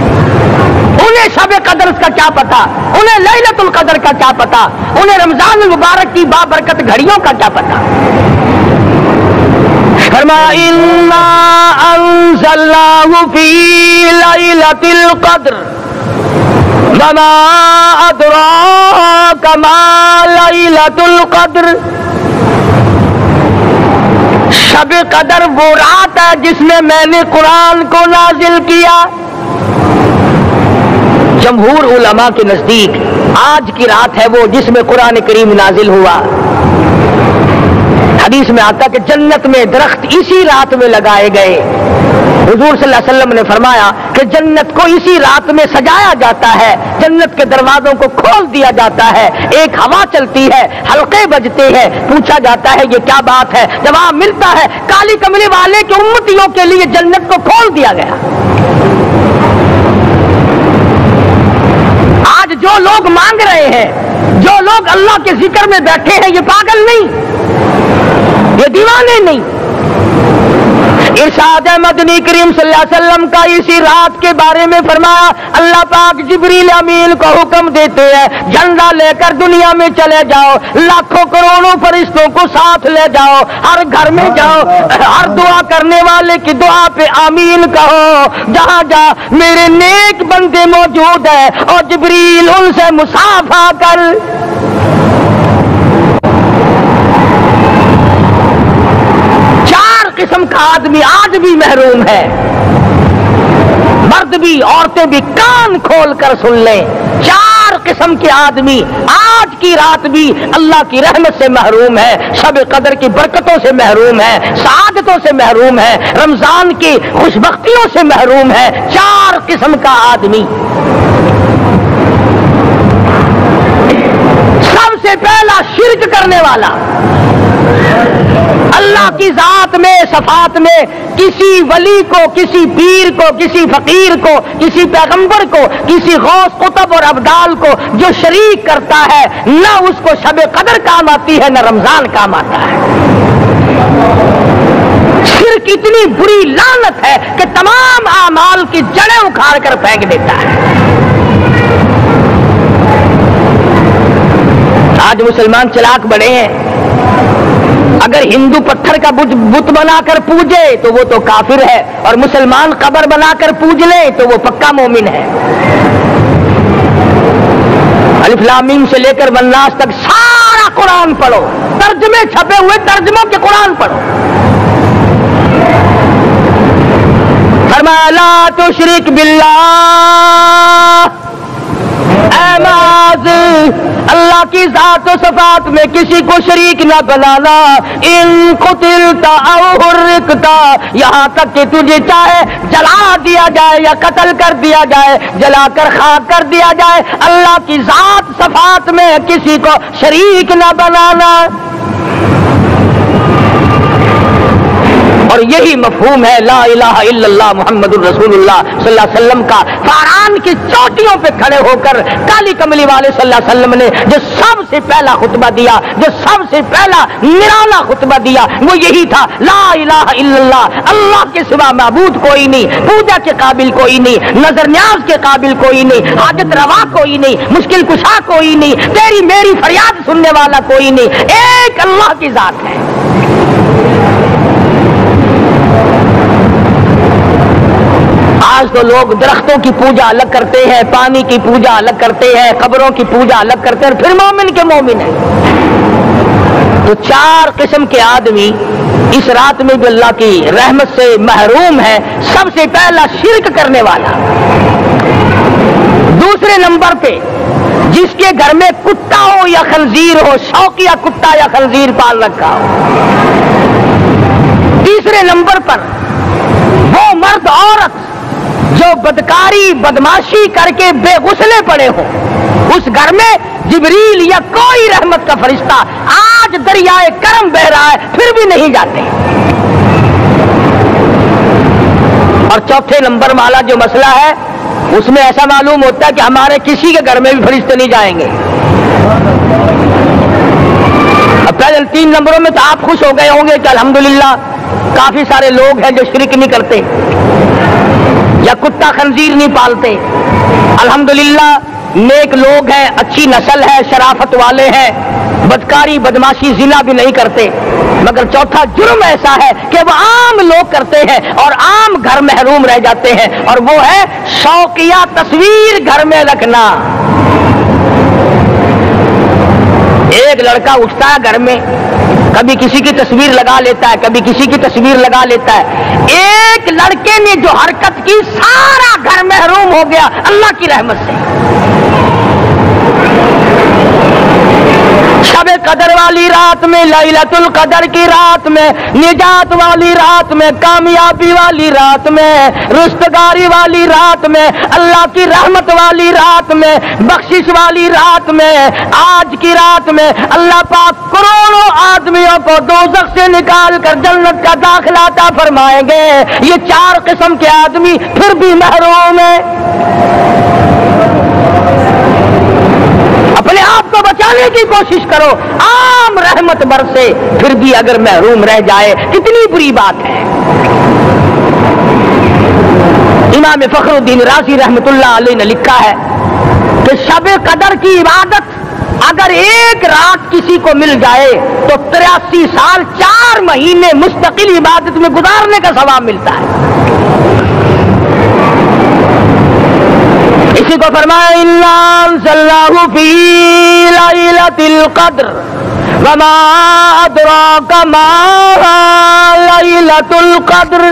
انہیں شب قدر کا کیا پتا, انہیں لیلۃ القدر کا کیا پتا, انہیں رمضان المبارک کی بابرکت گھڑیوں کا کیا پتا. فرمایا انا انزلناہ فی لیلۃ القدر وما ادراک ما لیلۃ القدر. شب قدر وہ رات ہے جس میں میں نے قرآن کو نازل کیا. جمہور علماء کے نزدیک آج کی رات ہے وہ جس میں قرآن کریم نازل ہوا. حدیث میں آتا کہ جنت میں درخت اسی رات میں لگائے گئے. حضور صلی اللہ علیہ وسلم نے فرمایا کہ جنت کو اسی رات میں سجایا جاتا ہے, جنت کے دروازوں کو کھول دیا جاتا ہے, ایک ہوا چلتی ہے, حلقے بجتے ہیں, پوچھا جاتا ہے یہ کیا بات ہے, جواب ملتا ہے کالی کملی والے کے امتیوں کے لیے جنت کو کھول دیا گیا. آج جو لوگ مانگ رہے ہیں, جو لوگ اللہ کے ذکر میں بیٹھے ہیں, یہ پاگل نہیں, یہ دیوانے نہیں. ارشاد مدنی کریم صلی اللہ علیہ وسلم کا اسی رات کے بارے میں فرمایا, اللہ پاک جبریل امین کو حکم دیتے ہیں جھنڈا لے کر دنیا میں چلے جاؤ, لاکھوں کروڑوں فرشتوں کو ساتھ لے جاؤ, ہر گھر میں جاؤ, ہر دعا کرنے والے کی دعا پہ آمین کہو, جہاں جا میرے نیک بندے موجود ہیں, اور جبریل ان سے مصافحہ کر. کا آدمی آج بھی محروم ہے. مرد بھی عورتیں بھی کان کھول کر سن لیں, 4 قسم کے آدمی آج کی رات بھی اللہ کی رحمت سے محروم ہے, شب قدر کی برکتوں سے محروم ہے, سعادتوں سے محروم ہے, رمضان کی خوشبختیوں سے محروم ہے. 4 قسم کا آدمی. سب سے پہلا شرک کرنے والا, اللہ کی ذات میں صفات میں کسی ولی کو, کسی پیر کو, کسی فقیر کو, کسی پیغمبر کو, کسی غوث قطب اور ابدال کو جو شریک کرتا ہے, نہ اس کو شب قدر کام آتی ہے, نہ رمضان کام آتا ہے. شرک اتنی بری لعنت ہے کہ تمام اعمال کی جڑیں اکھاڑ کر پھینک دیتا ہے. آج مسلمان چلاک بڑے ہیں. اگر ہندو پتھر کا بت بنا کر پوجے تو وہ تو کافر ہے, اور مسلمان قبر بنا کر پوج لے تو وہ پکا مومن ہے. الف لام میم سے لے کر والناس تک سارا قرآن پڑھو, ترجمے چھپے ہوئے ترجموں کے قرآن پڑھو. فرمایا لا تشرک باللہ, اے معاذ اللہ کی ذات و صفات میں کسی کو شریک نہ بنانا. ان قتلتا او حرقتا, یہاں تک کہ تجھے چاہے جلا دیا جائے یا قتل کر دیا جائے, جلا کر خاک کر دیا جائے, اللہ کی ذات صفات میں کسی کو شریک نہ بنانا. اور یہی مفہوم ہے لا الہ الا اللہ محمد الرسول اللہ صلی اللہ علیہ وسلم کا. فاران کی چوٹیوں پہ کھڑے ہو کر کالی کملی والے صلی اللہ علیہ وسلم نے جو سب سے پہلا خطبہ دیا, جو سب سے پہلا نرالا خطبہ دیا, وہ یہی تھا لا الہ الا اللہ, اللہ کے سوا معبود کوئی نہیں, پوجا کے قابل کوئی نہیں, نظر نیاز کے قابل کوئی نہیں, حاجت روا کوئی نہیں, مشکل کشا کوئی نہیں, تیری میری فریاد سننے والا کوئی نہیں, ایک اللہ کی ذات ہے. آج تو لوگ درختوں کی پوجا الگ کرتے ہیں, پانی کی پوجا الگ کرتے ہیں, قبروں کی پوجا الگ کرتے ہیں, پھر مومن کے مومن ہیں. تو 4 قسم کے آدمی اس رات میں بھی اللہ کی رحمت سے محروم ہے. سب سے پہلا شرک کرنے والا. دوسرے نمبر پہ جس کے گھر میں کتا ہو یا خنزیر ہو, شوقیہ کتا یا خنزیر پال رکھا ہو. تیسرے نمبر پر وہ مرد عورت جو بدکاری بدماشی کر کے بے غسلے پڑے ہوں, اس گھر میں جبریل یا کوئی رحمت کا فرشتہ آج دریائے کرم بہ رہا ہے پھر بھی نہیں جاتے. اور چوتھے نمبر والا جو مسئلہ ہے اس میں ایسا معلوم ہوتا ہے کہ ہمارے کسی کے گھر میں بھی فرشتے نہیں جائیں گے. اب پہلے 3 نمبروں میں تو آپ خوش ہو گئے ہوں گے کہ الحمدللہ کافی سارے لوگ ہیں جو شرک نہیں کرتے یا کتا خنزیر نہیں پالتے. الحمدللہ نیک لوگ ہیں, اچھی نسل ہے, شرافت والے ہیں, بدکاری بدماشی زنا بھی نہیں کرتے. مگر چوتھا جرم ایسا ہے کہ وہ عام لوگ کرتے ہیں اور عام گھر محروم رہ جاتے ہیں, اور وہ ہے شوقیہ تصویر گھر میں رکھنا. ایک لڑکا اٹھتا ہے گھر میں, کبھی کسی کی تصویر لگا لیتا ہے, کبھی کسی کی تصویر لگا لیتا ہے. ایک لڑکے نے جو حرکت کی سارا گھر محروم ہو گیا اللہ کی رحمت سے. شب قدر والی رات میں, لیلۃ القدر کی رات میں, نجات والی رات میں, کامیابی والی رات میں, رستگاری والی رات میں, اللہ کی رحمت والی رات میں, بخشش والی رات میں, آج کی رات میں اللہ پاک کروڑوں آدمیوں کو دوزخ سے نکال کر جنت کا داخلہ عطا فرمائیں گے. یہ 4 قسم کے آدمی پھر بھی محروم ہیں. اپنے آپ کو بچانے کی کوشش کرو, عام رحمت برسے پھر بھی اگر محروم رہ جائے کتنی بری بات ہے. امام فخر الدین رازی رحمت اللہ علیہ نے لکھا ہے کہ شب قدر کی عبادت اگر ایک رات کسی کو مل جائے تو 83 سال 4 مہینے مستقل عبادت میں گزارنے کا ثواب ملتا ہے. اسی کو فرمایا انا انزلناہ فی لیلۃ القدر وما ادراک ما لیلۃ القدر،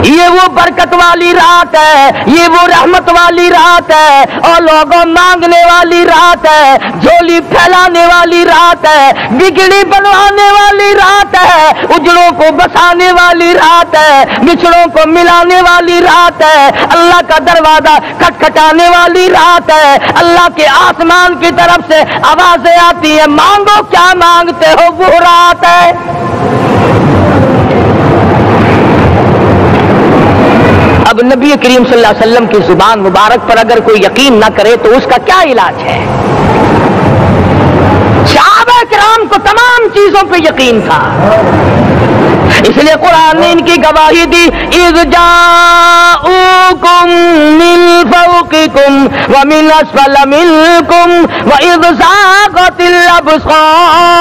یہ وہ برکت والی رات ہے، یہ وہ رحمت والی رات ہے، اور لوگوں مانگنے والی رات ہے، جھولی پھیلانے والی رات ہے، بگڑی بنوانے والی رات ہے، اجڑوں کو بسانے والی رات ہے، بچھڑوں کو ملانے والی رات ہے، اللہ کا دروازہ کھٹکھٹانے والی رات ہے، اللہ کے آسمان کی طرف سے آوازیں آتی ہیں، مانگو کیا مانگتے ہو، وہ رات ہے۔ اب نبی کریم صلی اللہ علیہ وسلم کی زبان مبارک پر اگر کوئی یقین نہ کرے تو اس کا کیا علاج ہے؟ صحابہ کرام کو تمام چیزوں پہ یقین تھا، اس لیے قرآن نے ان کی گواہی دی، اذ جاءوکم من فوقکم ومن اسفل منکم واذ زاغت الابصار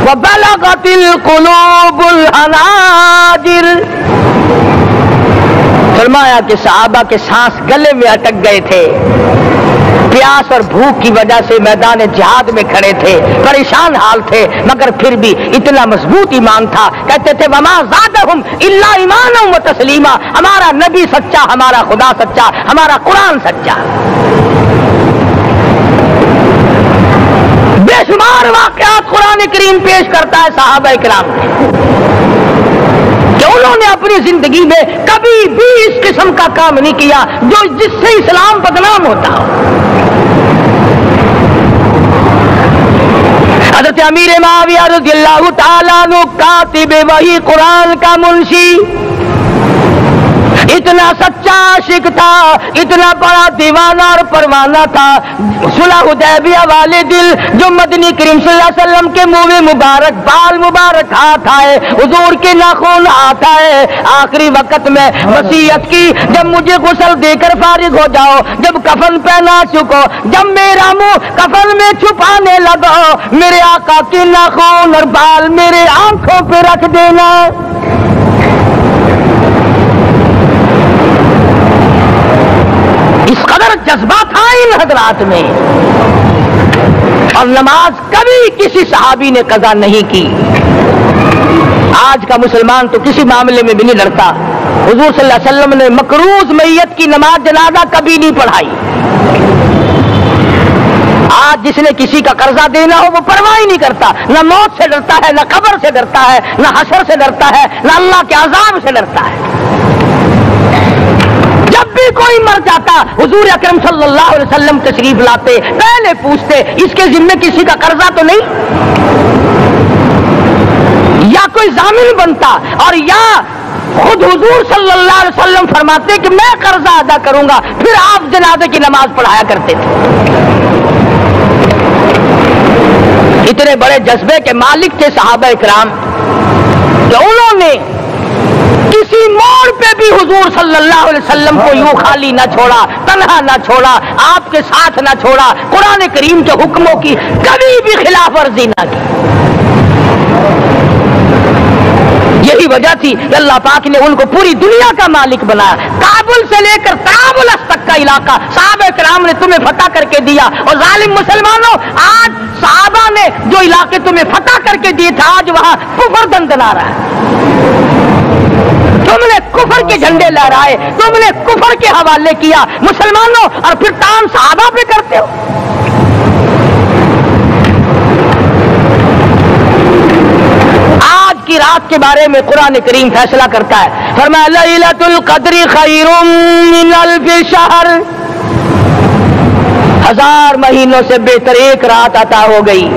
وبلغت القلوب الحناجر۔ فرمایا کہ صحابہ کے سانس گلے میں اٹک گئے تھے، پیاس اور بھوک کی وجہ سے میدان جہاد میں کھڑے تھے، پریشان حال تھے، مگر پھر بھی اتنا مضبوط ایمان تھا، کہتے تھے وما زادہم الا ایمانا و تسلیما، ہمارا نبی سچا، ہمارا خدا سچا، ہمارا قرآن سچا۔ بے شمار واقعات قرآن کریم پیش کرتا ہے صحابہ کرام کے کہ انہوں نے اپنی زندگی میں کبھی بھی اس قسم کا کام نہیں کیا جس سے اسلام بدنام ہوتا ہو۔ حضرت امیر معاویہ رضی اللہ تعالیٰ عنہ کاتب وحی قرآن کا منشی، اتنا سچا عاشق تھا، اتنا بڑا دیوانہ اور پروانہ تھا، صلح حدیبیہ والے دل جو مدنی کریم صلی اللہ علیہ وسلم کے منہ مبارک بال مبارک ہاتھ آئے، حضور کے ناخن ہاتھ آئے، آخری وقت میں وصیت کی جب مجھے غسل دے کر فارغ ہو جاؤ، جب کفن پہنا چکو، جب میرا منہ کفن میں چھپانے لگو، میرے آقا کے ناخن اور بال میرے آنکھوں پہ رکھ دینا۔ اس قدر جذبہ تھا ان حضرات میں، اور نماز کبھی کسی صحابی نے قضا نہیں کی۔ آج کا مسلمان تو کسی معاملے میں بھی نہیں لڑتا، حضور صلی اللہ علیہ وسلم نے مقروض میت کی نماز جنازہ کبھی نہیں پڑھائی۔ آج جس نے کسی کا قرضہ دینا ہو وہ پرواہ ہی نہیں کرتا، نہ موت سے ڈرتا ہے، نہ قبر سے ڈرتا ہے، نہ حشر سے ڈرتا ہے، نہ اللہ کے عذاب سے ڈرتا ہے۔ جب بھی کوئی مر جاتا حضور اکرم صلی اللہ علیہ وسلم تشریف لاتے، پہلے پوچھتے اس کے ذمے کسی کا قرضہ تو نہیں، یا کوئی ضامن بنتا، اور یا خود حضور صلی اللہ علیہ وسلم فرماتے کہ میں قرضہ ادا کروں گا، پھر آپ جنازے کی نماز پڑھایا کرتے تھے۔ اتنے بڑے جذبے کے مالک تھے صحابہ کرام کہ انہوں نے کسی موڑ پہ بھی حضور صلی اللہ علیہ وسلم کو یوں خالی نہ چھوڑا، تنہا نہ چھوڑا، آپ کے ساتھ نہ چھوڑا، قرآن کریم کے حکموں کی کبھی بھی خلاف ورزی نہ کی۔ یہی وجہ تھی کہ اللہ پاک نے ان کو پوری دنیا کا مالک بنایا، کابل سے لے کر طرابلس تک کا علاقہ صحابہ کرام نے تمہیں فتح کر کے دیا، اور ظالم مسلمانوں آج صحابہ نے جو علاقے تمہیں فتح کر کے دیے تھے آج وہاں کفر دندنا رہا ہے۔ تم نے کفر کے جھنڈے لہرائے، تم نے کفر کے حوالے کیا مسلمانوں، اور پھر تام صحابہ پہ کرتے ہو۔ آج کی رات کے بارے میں قرآن کریم فیصلہ کرتا ہے، فرمایا لیلۃ القدر خیر من الف شہر، 1000 مہینوں سے بہتر ایک رات عطا ہو گئی۔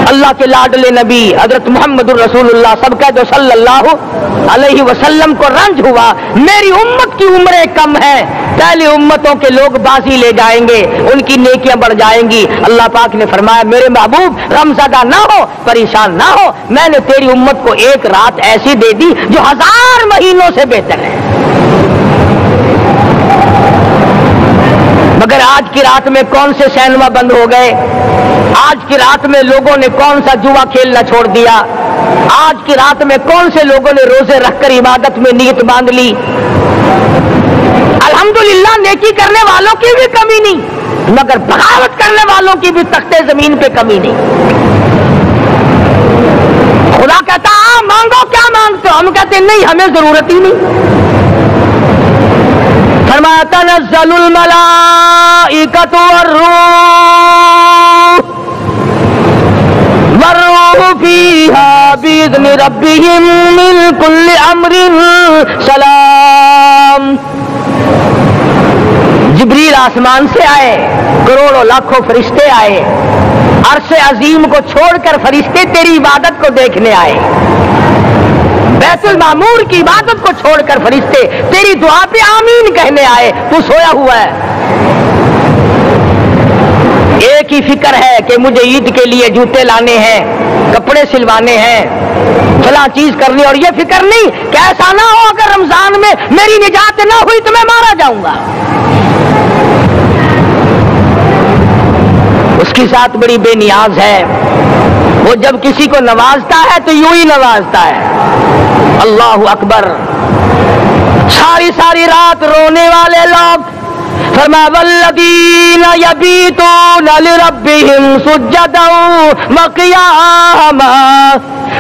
اللہ کے لاڈلے نبی حضرت محمد الرسول اللہ سب کا جو صلی اللہ علیہ وسلم کو رنج ہوا، میری امت کی عمریں کم ہیں، پہلی امتوں کے لوگ بازی لے جائیں گے، ان کی نیکیاں بڑھ جائیں گی۔ اللہ پاک نے فرمایا میرے محبوب غمزدہ نہ ہو، پریشان نہ ہو، میں نے تیری امت کو ایک رات ایسی دے دی جو 1000 مہینوں سے بہتر ہے۔ مگر آج کی رات میں کون سے سینما بند ہو گئے، آج کی رات میں لوگوں نے کون سا جوا کھیلنا چھوڑ دیا، آج کی رات میں کون سے لوگوں نے روزے رکھ کر عبادت میں نیت باندھ لی؟ الحمدللہ نیکی کرنے والوں کی بھی کمی نہیں، مگر بغاوت کرنے والوں کی بھی تختے زمین پہ کمی نہیں۔ خدا کہتا مانگو کیا مانگتے ہو؟ ہم کہتے ہیں نہیں، ہمیں ضرورت ہی نہیں۔ فرمایا تنزل الملائکۃ والروح فیہا بإذن ربہم من کل امر سلام۔ جبریل آسمان سے آئے، کروڑوں لاکھوں فرشتے آئے، عرش عظیم کو چھوڑ کر فرشتے تیری عبادت کو دیکھنے آئے، بیت المعمور کی عبادت کو چھوڑ کر فرشتے تیری دعا پہ آمین کہنے آئے، تو سویا ہوا ہے۔ ایک ہی فکر ہے کہ مجھے عید کے لیے جوتے لانے ہیں، کپڑے سلوانے ہیں، فلاں چیز کرنی، اور یہ فکر نہیں کہ ایسا نہ ہو اگر رمضان میں میری نجات نہ ہوئی تو میں مارا جاؤں گا۔ اس کی ذات بڑی بے نیاز ہے، وہ جب کسی کو نوازتا ہے تو یوں ہی نوازتا ہے۔ اللہ اکبر۔ ساری ساری رات رونے والے لوگ، فرمایا والذین یبیتون لربہم سجدا وقیاما،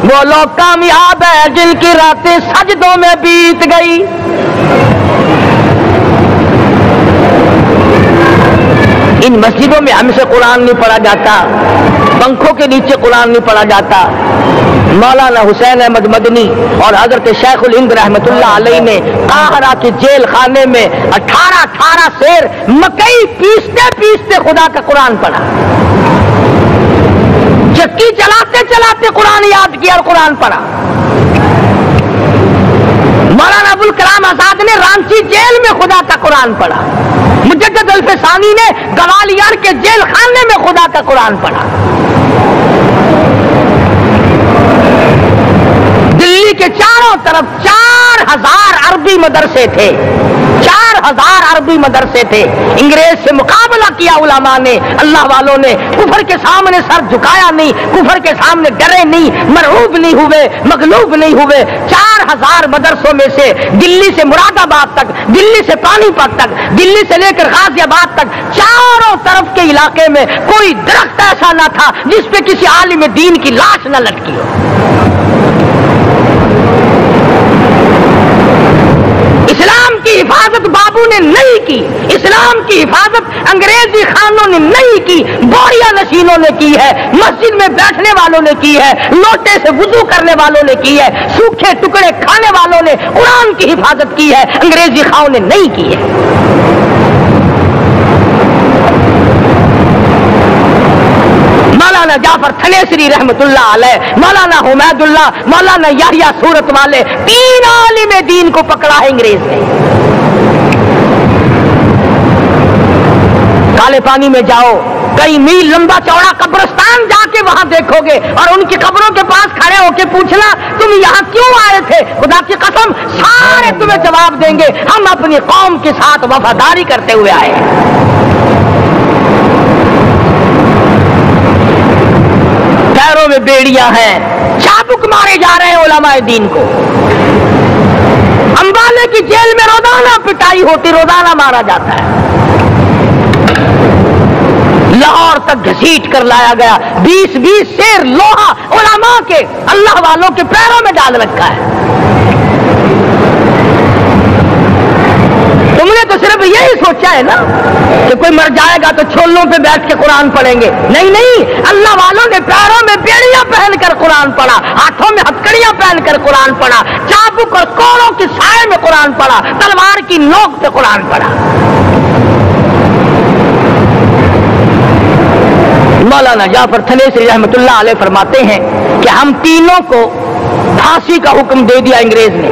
وہ لوگ کامیاب ہیں جن کی راتیں سجدوں میں بیت گئی۔ ان مسجدوں میں ہم سے قرآن نہیں پڑھا جاتا، پنکھوں کے نیچے قرآن نہیں پڑھا جاتا۔ مولانا حسین احمد مدنی اور حضرت شیخ الہند رحمت اللہ علیہ نے قاہرہ کے جیل خانے میں 18 سیر مکئی پیستے پیستے خدا کا قرآن پڑھا، چکی چلاتے چلاتے قرآن یاد کیا اور قرآن پڑھا۔ مولانا ابوالکلام آزاد نے رانچی جیل میں خدا کا قرآن پڑھا، مجدد الفسانی نے گوالیار کے جیل خانے میں خدا کا قرآن پڑھا۔ دلی کے چاروں طرف 4000 عربی مدرسے تھے، 4000 عربی مدرسے تھے۔ انگریز سے مقابلہ کیا علماء نے، اللہ والوں نے، کفر کے سامنے سر جھکایا نہیں، کفر کے سامنے ڈرے نہیں، مرعوب نہیں ہوئے، مغلوب نہیں ہوئے۔ 4000 مدرسوں میں سے دلی سے مراد آباد تک، دلی سے پانی پت تک، دلی سے لے کر غازی آباد تک، چاروں طرف کے علاقے میں کوئی درخت ایسا نہ تھا جس پہ کسی عالم دین کی لاش نہ لٹکی ہو۔ اسلام کی حفاظت بابو نے نہیں کی، اسلام کی حفاظت انگریزی خانوں نے نہیں کی، بوریا نشینوں نے کی ہے، مسجد میں بیٹھنے والوں نے کی ہے، لوٹے سے وضو کرنے والوں نے کی ہے، سوکھے ٹکڑے کھانے والوں نے قرآن کی حفاظت کی ہے، انگریزی خانوں نے نہیں کی ہے۔ مولانا جعفر تھنیسری رحمت اللہ علیہ، مولانا حمید اللہ، مولانا یحییٰ صورت والے، 3 عالم دین کو پکڑا ہے انگریز نے۔ کالے پانی میں جاؤ، کئی میل لمبا چوڑا قبرستان جا کے وہاں دیکھو گے اور ان کی قبروں کے پاس کھڑے ہو کے پوچھنا تم یہاں کیوں آئے تھے، خدا کی قسم سارے تمہیں جواب دیں گے ہم اپنی قوم کے ساتھ وفاداری کرتے ہوئے آئے ہیں۔ پیروں میں بیڑیاں ہیں، چابک مارے جا رہے ہیں علماء دین کو۔ امبالے کی جیل میں روزانہ پٹائی ہوتی، روزانہ مارا جاتا ہے۔ لاہور تک گھسیٹ کر لایا گیا، 20 سیر لوہا علماء کے، اللہ والوں کے پیروں میں ڈال رکھا ہے۔ تم نے تو صرف یہی سوچا ہے نا کہ کوئی مر جائے گا تو چھولوں پہ بیٹھ کے قرآن پڑھیں گے، نہیں نہیں، اللہ والوں نے پیروں میں بیڑیاں پہن کر قرآن پڑھا، ہاتھوں میں ہتکڑیاں پہن کر قرآن پڑھا، چابک اور کوڑوں کی سائے میں قرآن پڑھا، تلوار کی نوک پہ قرآن پڑھا۔ مولانا جعفر تھنیسری رحمت اللہ علیہ فرماتے ہیں کہ ہم تینوں کو پھانسی کا حکم دے دیا انگریز نے،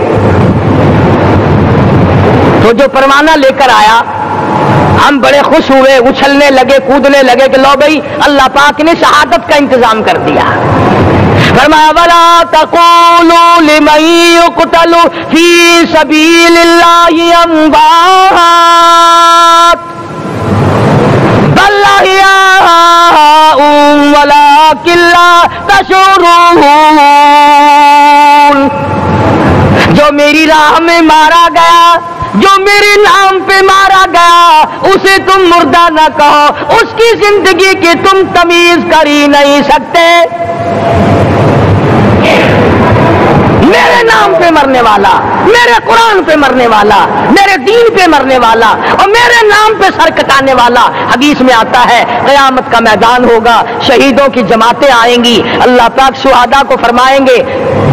تو جو پروانہ لے کر آیا ہم بڑے خوش ہوئے، اچھلنے لگے، کودنے لگے کہ لو بھائی اللہ پاک نے شہادت کا انتظام کر دیا۔ فرمایا وَلَا تَقُولُوا لِمَن يُقْتَلُ فِي سَبِيلِ اللَّهِ أَمْوَاتٌ بَلْ أَحْيَاءٌ وَلَٰكِن لَّا تَشْعُرُونَ۔ جو میری راہ میں مارا گیا، جو میرے نام پہ مارا گیا، اسے تم مردہ نہ کہو، اس کی زندگی کی تم تمیز کر ہی نہیں سکتے۔ میرے نام پہ مرنے والا، میرے قرآن پہ مرنے والا، میرے دین پہ مرنے والا اور میرے نام پہ سر کٹانے والا، حدیث میں آتا ہے قیامت کا میدان ہوگا، شہیدوں کی جماعتیں آئیں گی، اللہ پاک شہداء کو فرمائیں گے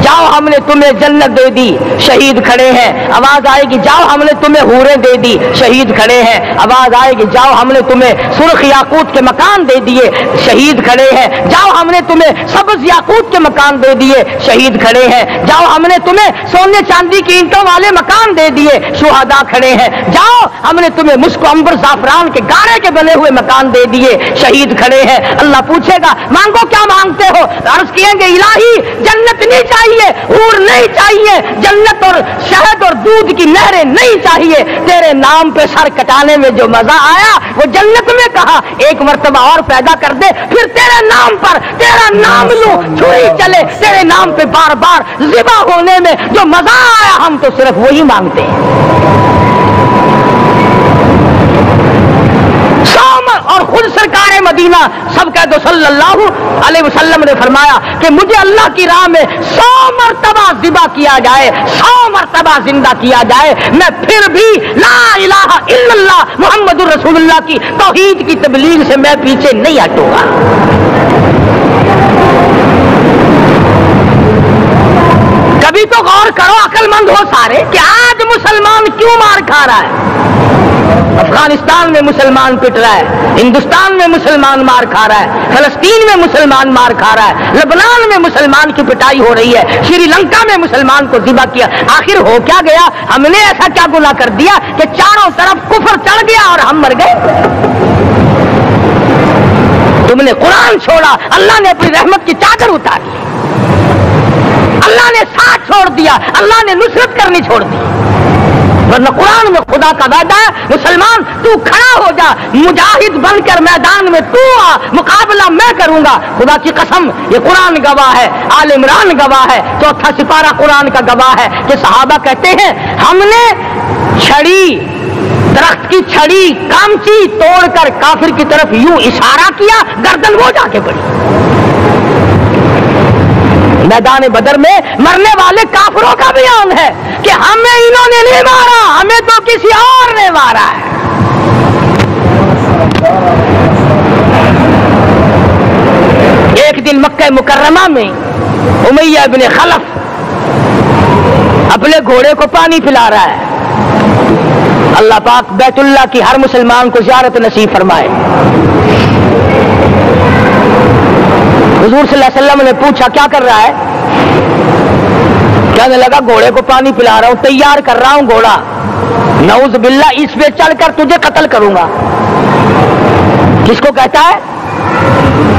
جاؤ ہم نے تمہیں جنت دے دی، شہید کھڑے ہیں، آواز آئے گی جاؤ ہم نے تمہیں حوریں دے دی، شہید کھڑے ہیں، آواز آئے گی جاؤ ہم نے تمہیں سرخ یاقوت کے مکان دے دیے، شہید کھڑے ہیں، جاؤ ہم نے تمہیں سبز یاقوت کے مکان دے دیے، شہید کھڑے ہیں، جاؤ ہم نے تمہیں سونے چاندی کی اینٹوں والے مکان دے دیے، شہداء کھڑے ہیں، جاؤ ہم نے تمہیں مشک عنبر زعفران کے گارے کے بنے ہوئے مکان دے دیے، شہید کھڑے ہیں۔ اللہ پوچھے گا مانگو کیا مانگتے ہو؟ عرض کہیں گے الہی جنت نہیں چاہیے، حور نہیں چاہیے، جنت اور شہد اور دودھ کی نہریں نہیں چاہیے، تیرے نام پہ سر کٹانے میں جو مزہ آیا وہ جنت میں کہا ایک مرتبہ اور پیدا کر دے، پھر تیرے نام پر تیرا نام لوں چھری چلے، تیرے نام پہ بار بار ذبح ہونے میں جو مزہ آیا ہم تو صرف وہی مانگتے ہیں۔ اور خود سرکار مدینہ سب کہہ دو صلی اللہ علیہ وسلم نے فرمایا کہ مجھے اللہ کی راہ میں 100 مرتبہ ذبح کیا جائے، 100 مرتبہ زندہ کیا جائے، میں پھر بھی لا الہ الا اللہ محمد الرسول اللہ کی توحید کی تبلیغ سے میں پیچھے نہیں ہٹوں گا۔ کبھی تو غور کرو عقل مند ہو سارے کہ آج مسلمان کیوں مار کھا رہا ہے؟ افغانستان میں مسلمان پٹ رہا ہے، ہندوستان میں مسلمان مار کھا رہا ہے، فلسطین میں مسلمان مار کھا رہا ہے، لبنان میں مسلمان کی پٹائی ہو رہی ہے، شری لنکا میں مسلمان کو ذبح کیا، آخر ہو کیا گیا؟ ہم نے ایسا کیا گناہ کر دیا کہ چاروں طرف کفر چڑھ گیا اور ہم مر گئے؟ تم نے قرآن چھوڑا، اللہ نے اپنی رحمت کی چادر اتاری، اللہ نے ساتھ چھوڑ دیا، اللہ نے نصرت کرنی چھوڑ دی، ورنہ قرآن میں خدا کا وعدہ ہے مسلمان تو کھڑا ہو جا، مجاہد بن کر میدان میں تو آ، مقابلہ میں کروں گا، خدا کی قسم یہ قرآن گواہ ہے، آل عمران گواہ ہے، 4واں سپارہ قرآن کا گواہ ہے کہ صحابہ کہتے ہیں ہم نے چھڑی، درخت کی چھڑی کامچی توڑ کر کافر کی طرف یوں اشارہ کیا، گردن وہ جا کے پڑی۔ میدان بدر میں مرنے والے کافروں کا بیان ہے کہ ہمیں انہوں نے نہیں مارا، ہمیں تو کسی اور نے مارا ہے۔ ایک دن مکہ مکرمہ میں امیہ بن خلف اپنے گھوڑے کو پانی پلا رہا ہے، اللہ پاک بیت اللہ کی ہر مسلمان کو زیارت نصیب فرمائے۔ حضور صلی اللہ علیہ وسلم نے پوچھا کیا کر رہا ہے؟ کہنے لگا گھوڑے کو پانی پلا رہا ہوں، تیار کر رہا ہوں گھوڑا، نعوذ باللہ اس پہ چڑھ کر تجھے قتل کروں گا۔ کس کو کہتا ہے؟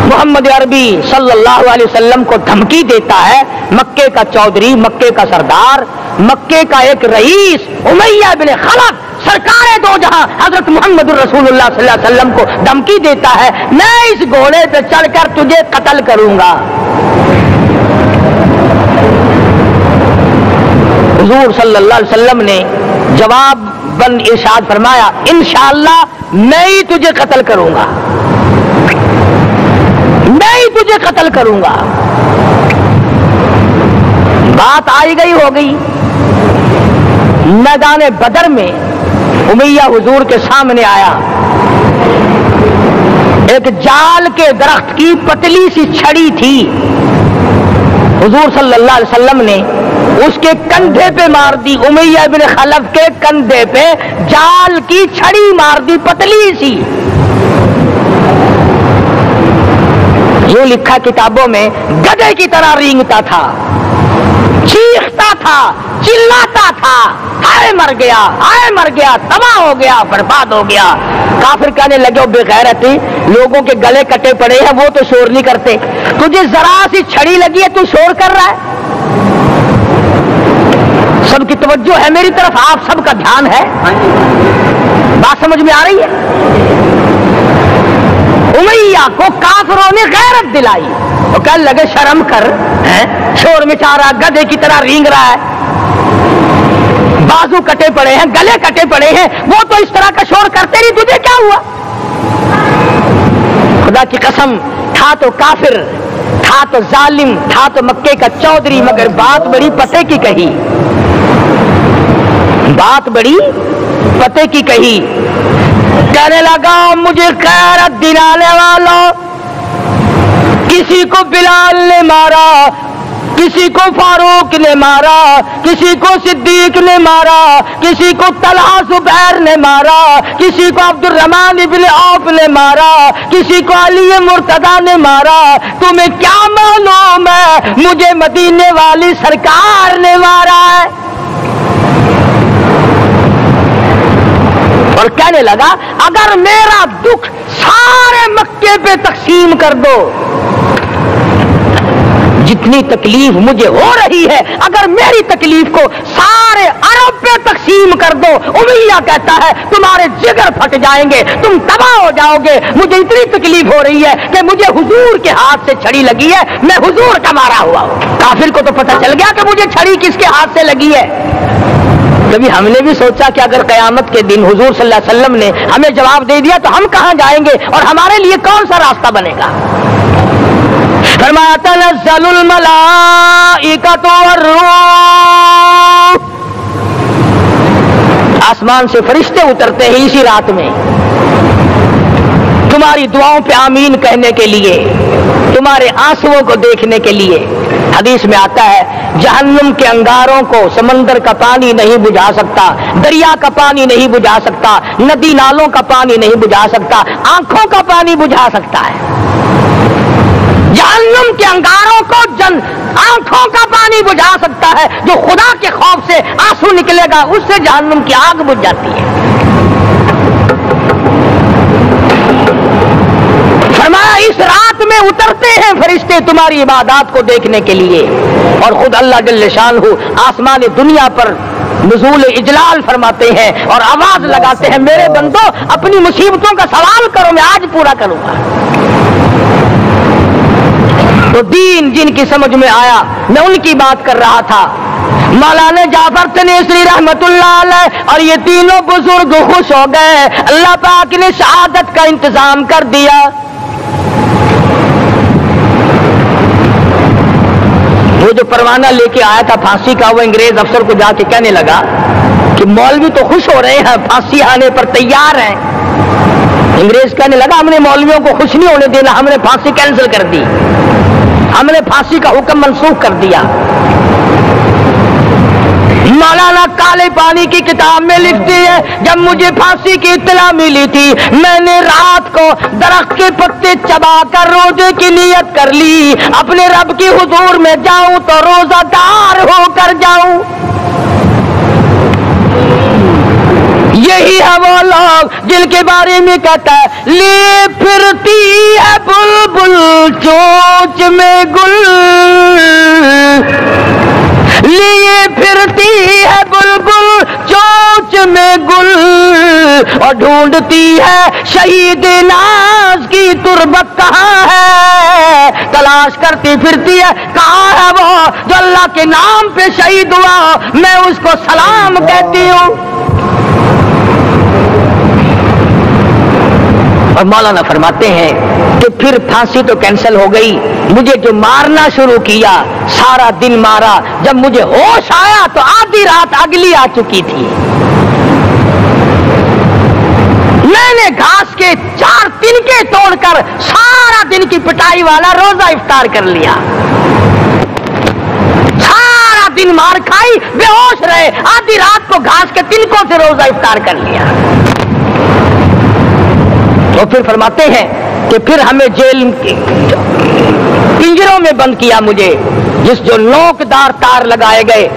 محمد عربی صلی اللہ علیہ وسلم کو دھمکی دیتا ہے، مکے کا چودھری، مکے کا سردار، مکے کا ایک رئیس امیہ بن خلف سرکار دو جہاں حضرت محمد الرسول اللہ صلی اللہ علیہ وسلم کو دھمکی دیتا ہے میں اس گھوڑے پہ چڑھ کر تجھے قتل کروں گا۔ حضور صلی اللہ علیہ وسلم نے جواب بن ارشاد فرمایا انشاءاللہ میں ہی تجھے قتل کروں گا، میں ہی تجھے قتل کروں گا۔ بات آئی گئی ہو گئی، میدان بدر میں امیہ حضور کے سامنے آیا، ایک جال کے درخت کی پتلی سی چھڑی تھی، حضور صلی اللہ علیہ وسلم نے اس کے کندھے پہ مار دی، امیہ بن خلف کے کندھے پہ جال کی چھڑی مار دی پتلی سی۔ یوں لکھا کتابوں میں گدھے کی طرح رینگتا تھا، چیختا تھا، چلاتا تھا، ہائے مر گیا، ہائے مر گیا، تباہ ہو گیا، برباد ہو گیا۔ کافر کہنے لگے بے غیرتی، لوگوں کے گلے کٹے پڑے ہیں وہ تو شور نہیں کرتے، تجھے ذرا سی چھڑی لگی ہے تو شور کر رہا ہے۔ سب کی توجہ ہے میری طرف، آپ سب کا دھیان ہے، بات سمجھ میں آ رہی ہے؟ امیہ کو کافروں نے غیرت دلائی، وہ کہنے لگے شرم کر، شور مچا رہا، گدھے کی طرح رینگ رہا ہے۔ بازو کٹے پڑے ہیں، گلے کٹے پڑے ہیں، وہ تو اس طرح کا شور کرتے نہیں، تجھے کیا ہوا؟ خدا کی قسم، تھا تو کافر، تھا تو ظالم، تھا تو مکے کا چودھری، مگر بات بڑی پتے کی کہی، بات بڑی پتے کی کہی۔ کہنے لگا مجھے غیرت دلانے والوں، کسی کو بلال نے مارا، کسی کو فاروق نے مارا، کسی کو صدیق نے مارا، کسی کو طلحہ زبیر نے مارا، کسی کو عبد الرحمن ابن عوف نے مارا، کسی کو علی مرتضیٰ نے مارا، تمہیں کیا معلوم ہے مجھے مدینے والی سرکار نے مارا ہے؟ اور کہنے لگا اگر میرا دکھ سارے مکے پہ تقسیم کر دو، جتنی تکلیف مجھے ہو رہی ہے اگر میری تکلیف کو سارے عرب پہ تقسیم کر دو، امیہ کہتا ہے تمہارے جگر پھٹ جائیں گے، تم تباہ ہو جاؤ گے۔ مجھے اتنی تکلیف ہو رہی ہے کہ مجھے حضور کے ہاتھ سے چھڑی لگی ہے، میں حضور کا مارا ہوا ہوں۔ کافر کو تو پتہ چل گیا کہ مجھے چھڑی کس کے ہاتھ سے لگی ہے۔ کبھی ہم نے بھی سوچا کہ اگر قیامت کے دن حضور صلی اللہ علیہ وسلم نے ہمیں جواب دے دیا تو ہم کہاں جائیں گے اور ہمارے لیے کون سا راستہ بنے گا؟ فرمایا تنزل الملائکۃ والروح، آسمان سے فرشتے اترتے ہیں اسی رات میں تمہاری دعاؤں پہ آمین کہنے کے لیے، تمہارے آنسوؤں کو دیکھنے کے لیے۔ حدیث میں آتا ہے جہنم کے انگاروں کو سمندر کا پانی نہیں بجھا سکتا، دریا کا پانی نہیں بجھا سکتا، ندی نالوں کا پانی نہیں بجھا سکتا، آنکھوں کا پانی بجھا سکتا ہے۔ جہنم کے انگاروں کو آنکھوں کا پانی بجھا سکتا ہے، جو خدا کے خوف سے آنسو نکلے گا اس سے جہنم کی آگ بجھ جاتی ہے۔ فرمایا اس رات میں اترتے ہیں فرشتے تمہاری عبادات کو دیکھنے کے لیے، اور خود اللہ جل شانہ آسمان دنیا پر نزول اجلال فرماتے ہیں اور آواز لگاتے ہیں میرے بندو اپنی مصیبتوں کا سوال کرو، میں آج پورا کروں گا۔ تو دین جن کی سمجھ میں آیا، میں ان کی بات کر رہا تھا، مولانا جعفر تنیسری رحمت اللہ علیہ اور یہ تینوں بزرگ خوش ہو گئے، اللہ پاک نے شہادت کا انتظام کر دیا۔ وہ جو پروانہ لے کے آیا تھا پھانسی کا، وہ انگریز افسر کو جا کے کہنے لگا کہ مولوی تو خوش ہو رہے ہیں، پھانسی آنے پر تیار ہیں۔ انگریز کہنے لگا ہم نے مولویوں کو خوش نہیں ہونے دینا، ہم نے پھانسی کینسل کر دی، ہم نے پھانسی کا حکم منسوخ کر دیا۔ مولانا کالے پانی کی کتاب میں لکھتی ہے جب مجھے پھانسی کی اطلاع ملی تھی میں نے رات کو درخت کے پتے چبا کر روزے کی نیت کر لی، اپنے رب کی حضور میں جاؤں تو روزہ دار ہو کر جاؤں۔ یہی ہے وہ لوگ جن کے بارے میں کہتا ہے لے پھرتی ہے بلبل چونچ میں گل، لیے پھرتی ہے بلبل چونچ میں گل، اور ڈھونڈتی ہے شہید ناز کی تربت کہاں ہے، تلاش کرتی پھرتی ہے کہاں ہے وہ جو اللہ کے نام پہ شہید ہوا، میں اس کو سلام کہتی ہوں۔ اور مولانا فرماتے ہیں کہ پھر پھانسی تو کینسل ہو گئی، مجھے جو مارنا شروع کیا سارا دن مارا، جب مجھے ہوش آیا تو آدھی رات اگلی آ چکی تھی، میں نے گھاس کے 4 تنکے توڑ کر سارا دن کی پٹائی والا روزہ افطار کر لیا، سارا دن مار کھائی بے ہوش رہے، آدھی رات کو گھاس کے تنکوں سے روزہ افطار کر لیا۔ تو پھر فرماتے ہیں کہ پھر ہمیں جیل پنجروں میں بند کیا، مجھے جس جو نوکدار تار لگائے گئے،